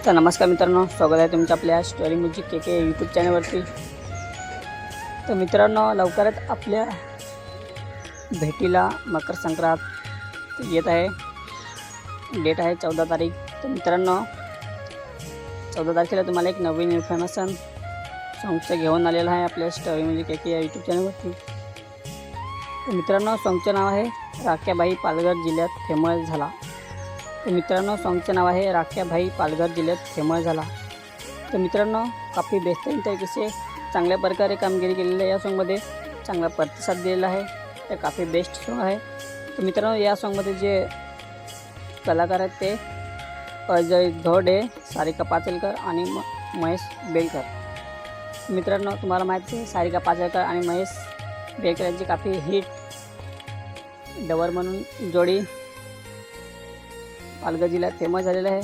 तर नमस्कार मित्रांनो, स्वागत आहे तुमच्या आपल्या स्टोरी म्युझिक के के यूट्यूब चॅनलवरती। तर मित्रांनो, लवकरच आपल्या भेटीला मकर संक्रांत येत आहे। डेट आहे 14 तारीख। तर मित्रांनो, 14 तारखेला तुम्हाला एक नवीन इन्फॉर्मेशन सॉंगचं घेऊन आलेलं आहे आपल्या स्टोरी म्युझिक के के या यूट्यूब चॅनलवरती। तर मित्रांनो, सॉंगचं नाव आहे राख्याबाई पालघर जिल्ह्यात फेमस झाला। तर मित्रांनो, सॉंगचं नाव आहे राख्याबाई पालघर जिल्ह्यात फेमस झाला। तर मित्रांनो, काफ़ी बेहतरीन तरीके से चांगल्या प्रकारे कामगिरी केलेली आहे। या सॉन्गमध्ये चांगला प्रतिसाद दिलेला आहे। तर काफ़ी बेस्ट सॉन्ग आहे। तर मित्रांनो, या सॉन्गमध्ये जे कलाकार आहेत ते अजय धोडे, सारिका पाचलकर आणि महेश बेलकर। मित्रांनो, तुम्हाला माहिती आहे सारिका पाचलकर आणि महेश बेलकर यांची काफ़ी हिट डवर म्हणून जोडी पालघर जिल्ह्यात फेमस झालेलं आहे।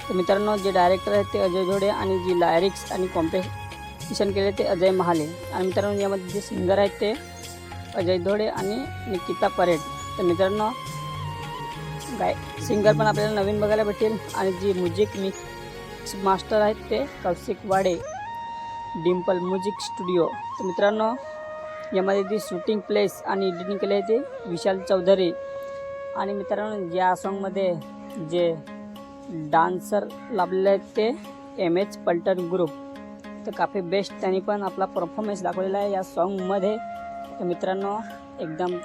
तर मित्रांनो, जे डायरेक्टर आहेत ते अजय धोडे आणि जी लायरिक्स आणि कॉम्पोजिशन केले ते अजय महाले। आणि मित्रांनो, यामध्ये जे सिंगर आहेत ते अजय धोडे आणि निकिता परेड। तर मित्रांनो, सिंगर पण आपल्याला नवीन बघायला भेटेल। आणि जी म्युझिक मिक्स मास्टर आहेत ते कौशिक वाडे, डिम्पल म्युझिक स्टुडिओ। तर मित्रांनो, यामध्ये जी शूटिंग प्लेस आणि एडिटिंग केले आहे ते विशाल चौधरी। आणि मित्रांनो, या सॉन्गमध्ये जे डान्सर लाभलेले आहेत ते MS पलटन ग्रुप। तर काफ़ी बेस्ट त्यांनी पण आपला परफॉर्मन्स दाखवलेला आहे या सॉन्गमध्ये। तर मित्रांनो, एकदम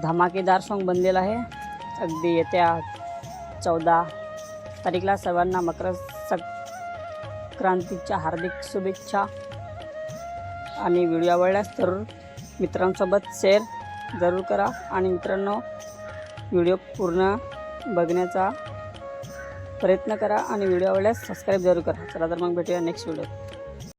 धमाकेदार सॉन्ग बनलेला आहे। अगदी येत्या 14 तारीखला सर्वांना मकर संक्रांतीच्या हार्दिक शुभेच्छा। आणि व्हिडिओ आवडल्यास जरूर मित्रांसोबत शेअर जरूर करा। आणि मित्रांनो, व्हिडिओ पूर्ण बघण्याचा प्रयत्न करा आणि व्हिडिओ आवडल्यास सबस्क्राईब जरूर करा। चला तर मग भेटूया नेक्स्ट व्हिडिओ।